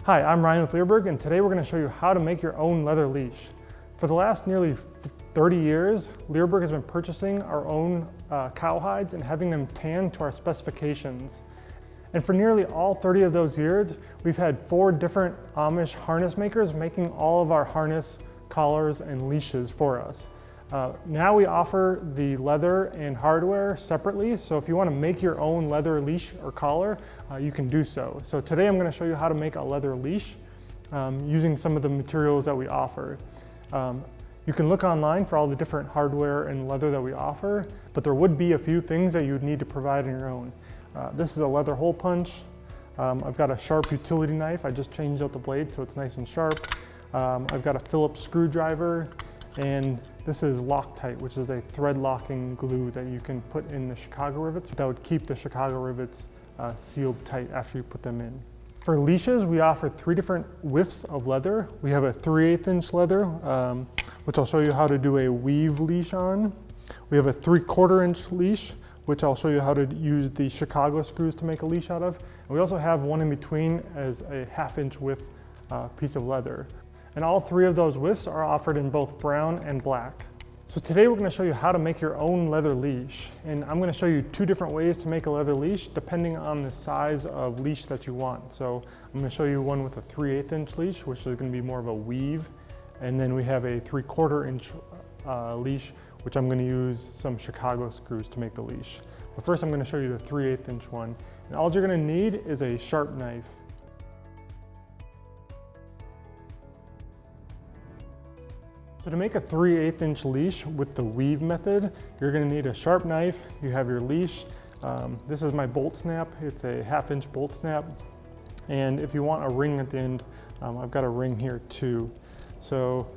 Hi, I'm Ryan with Leerburg, and today we're going to show you how to make your own leather leash. For the last nearly 30 years, Leerburg has been purchasing our own cow hides and having them tanned to our specifications. And for nearly all 30 of those years, we've had 4 different Amish harness makers making all of our harness, collars, and leashes for us. Now we offer the leather and hardware separately, so if you want to make your own leather leash or collar, you can do so. So today I'm going to show you how to make a leather leash using some of the materials that we offer. You can look online for all the different hardware and leather that we offer, but there would be a few things that you would need to provide on your own. This is a leather hole punch. I've got a sharp utility knife. I just changed out the blade so it's nice and sharp. I've got a Phillips screwdriver, and this is Loctite, which is a thread locking glue that you can put in the Chicago rivets that would keep the Chicago rivets sealed tight after you put them in. For leashes, we offer 3 different widths of leather. We have a 3/8 inch leather, which I'll show you how to do a weave leash on. We have a 3/4 inch leash, which I'll show you how to use the Chicago screws to make a leash out of. And we also have one in between as a 1/2 inch width piece of leather. And all 3 of those widths are offered in both brown and black. So today we're going to show you how to make your own leather leash. And I'm going to show you 2 different ways to make a leather leash depending on the size of leash that you want. So I'm going to show you one with a 3/8 inch leash, which is going to be more of a weave. And then we have a 3/4 inch leash, which I'm going to use some Chicago screws to make the leash. But first I'm going to show you the 3/8 inch one. And all you're going to need is a sharp knife. So to make a 3/8 inch leash with the weave method, you're going to need a sharp knife. You have your leash. This is my bolt snap. It's a 1/2 inch bolt snap. And if you want a ring at the end, I've got a ring here too. So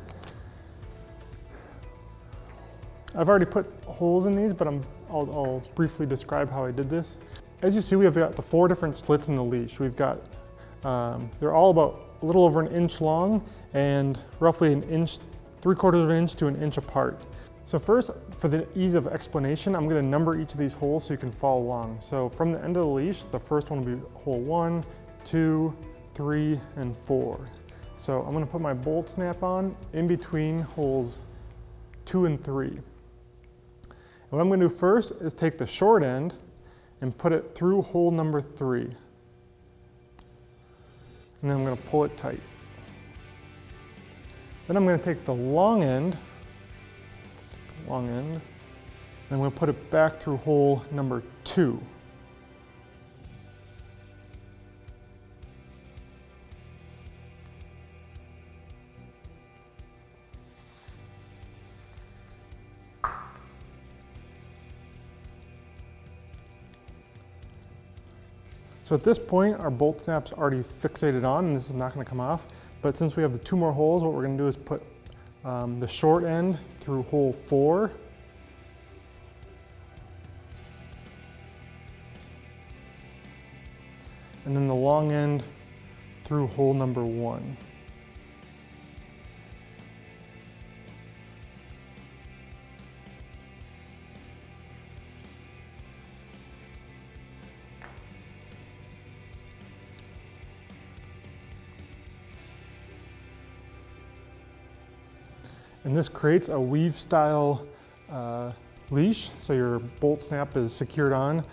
I've already put holes in these, but I'll briefly describe how I did this. As you see, we have got the 4 different slits in the leash. We've got, they're all about a little over 1 inch long and roughly 1 inch, 3/4 of an inch to 1 inch apart. So first, for the ease of explanation, I'm going to number each of these holes so you can follow along. So from the end of the leash, the first one will be hole 1, 2, 3, and 4. So I'm going to put my bolt snap on in between holes 2 and 3. And what I'm going to do first is take the short end and put it through hole number 3. And then I'm going to pull it tight. Then I'm going to take the long end, and I'm going to put it back through hole number 2. So at this point, our bolt snap's already fixated on, and this is not going to come off. But since we have the 2 more holes, what we're going to do is put the short end through hole 4. And then the long end through hole number 1. And this creates a weave style leash, so your bolt snap is secured on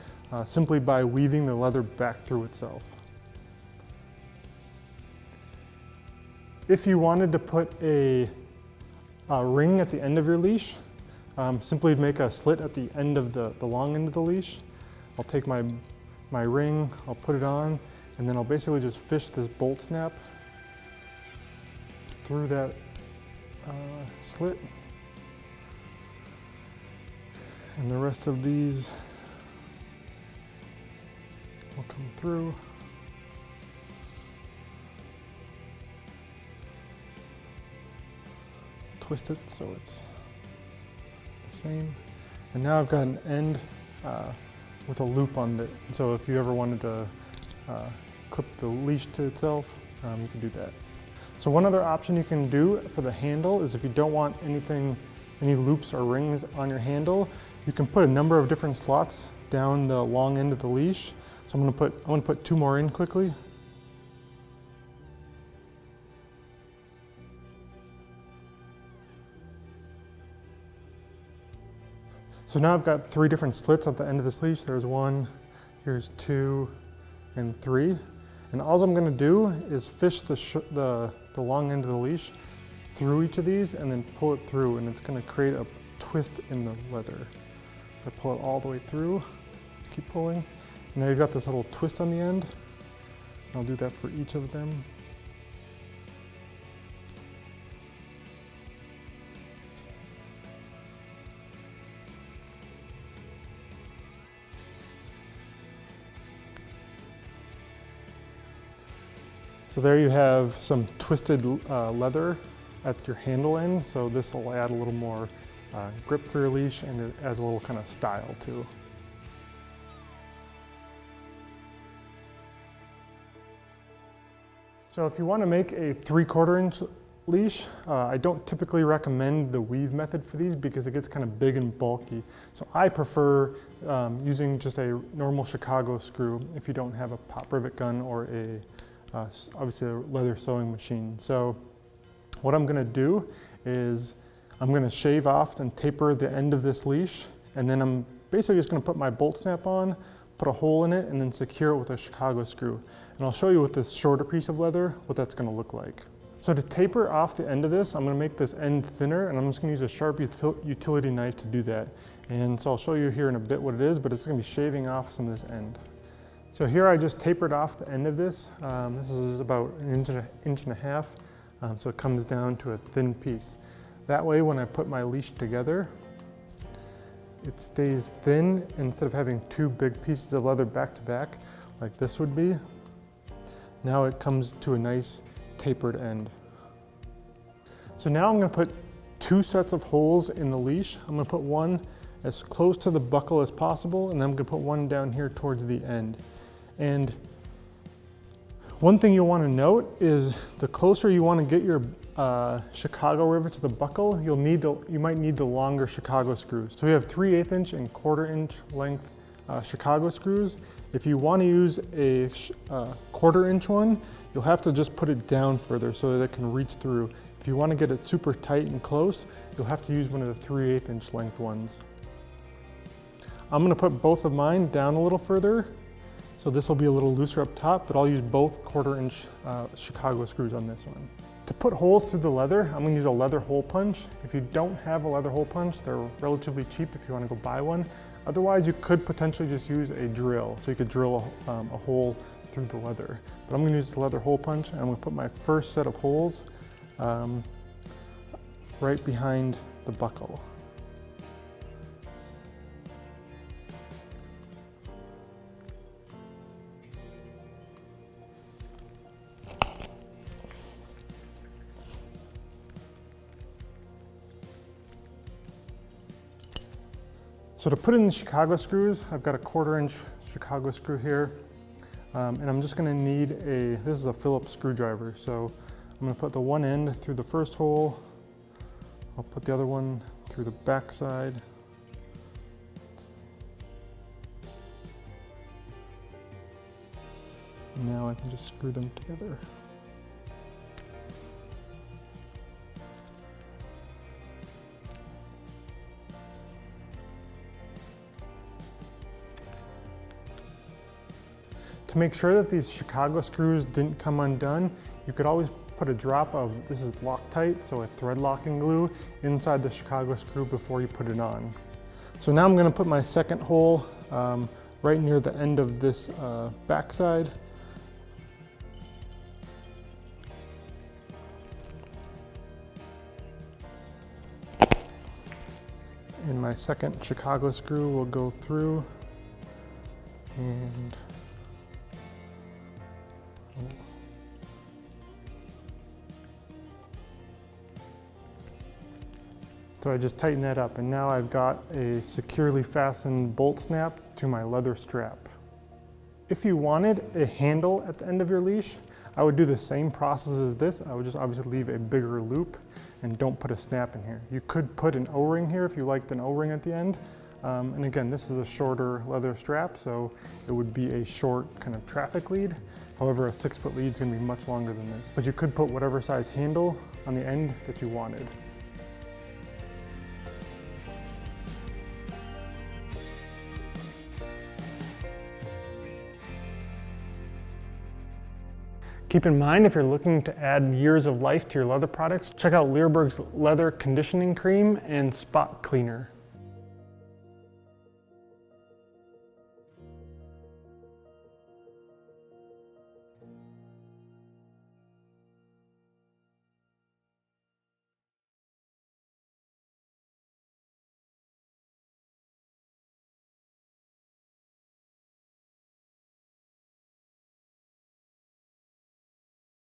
simply by weaving the leather back through itself. If you wanted to put a ring at the end of your leash, simply make a slit at the end of the long end of the leash. I'll take my ring, I'll put it on, and then I'll basically just fish this bolt snap through that slit, and the rest of these will come through. Twist it so it's the same, and now I've got an end with a loop on it, so if you ever wanted to clip the leash to itself, you can do that. So one other option you can do for the handle is if you don't want any loops or rings on your handle, you can put a number of different slots down the long end of the leash. So I'm gonna put 2 more in quickly. So now I've got 3 different slits at the end of this leash. There's 1, here's 2, and 3. And all I'm gonna do is fish the long end of the leash through each of these and then pull it through, and it's gonna create a twist in the leather. I pull it all the way through, keep pulling. Now you've got this little twist on the end. I'll do that for each of them. So there you have some twisted leather at your handle end. So this will add a little more grip for your leash, and it adds a little kind of style too. So if you want to make a 3/4 inch leash, I don't typically recommend the weave method for these because it gets kind of big and bulky. So I prefer using just a normal Chicago screw if you don't have a pop rivet gun or obviously a leather sewing machine. So what I'm gonna do is I'm gonna shave off and taper the end of this leash, and then I'm basically just gonna put my bolt snap on, put a hole in it, and then secure it with a Chicago screw. And I'll show you with this shorter piece of leather what that's gonna look like. So to taper off the end of this, I'm gonna make this end thinner, and I'm just gonna use a sharp utility knife to do that. And so I'll show you here in a bit what it is, but it's gonna be shaving off some of this end. So here I just tapered off the end of this. This is about an inch and a half, so it comes down to a thin piece. That way when I put my leash together, it stays thin instead of having 2 big pieces of leather back to back, like this would be. Now it comes to a nice tapered end. So now I'm gonna put 2 sets of holes in the leash. I'm gonna put one as close to the buckle as possible, and then I'm gonna put one down here towards the end. And one thing you'll want to note is the closer you want to get your Chicago rivet to the buckle, you might need the longer Chicago screws. So we have 3/8 inch and 1/4 inch length Chicago screws. If you want to use a 1/4 inch one, you'll have to just put it down further so that it can reach through. If you want to get it super tight and close, you'll have to use one of the 3/8 inch length ones. I'm going to put both of mine down a little further. So this will be a little looser up top, but I'll use both 1/4 inch Chicago screws on this one. To put holes through the leather, I'm gonna use a leather hole punch. If you don't have a leather hole punch, they're relatively cheap if you wanna go buy one. Otherwise, you could potentially just use a drill. So you could drill a hole through the leather. But I'm gonna use the leather hole punch, and I'm gonna put my first set of holes right behind the buckle. So to put in the Chicago screws, I've got a 1/4 inch Chicago screw here. And I'm just gonna need this is a Phillips screwdriver. So I'm gonna put the one end through the first hole. I'll put the other one through the back side. Now I can just screw them together. To make sure that these Chicago screws didn't come undone, you could always put a drop of, this is Loctite, so a thread locking glue, inside the Chicago screw before you put it on. So now I'm gonna put my second hole right near the end of this backside. And my second Chicago screw will go through, and so I just tighten that up, and now I've got a securely fastened bolt snap to my leather strap. If you wanted a handle at the end of your leash, I would do the same process as this. I would just obviously leave a bigger loop and don't put a snap in here. You could put an O-ring here if you liked an O-ring at the end. And again, this is a shorter leather strap, so it would be a short kind of traffic lead. However, a 6-foot lead is gonna be much longer than this. But you could put whatever size handle on the end that you wanted. Keep in mind, if you're looking to add years of life to your leather products, check out Leerburg's Leather Conditioning Cream and Spot Cleaner.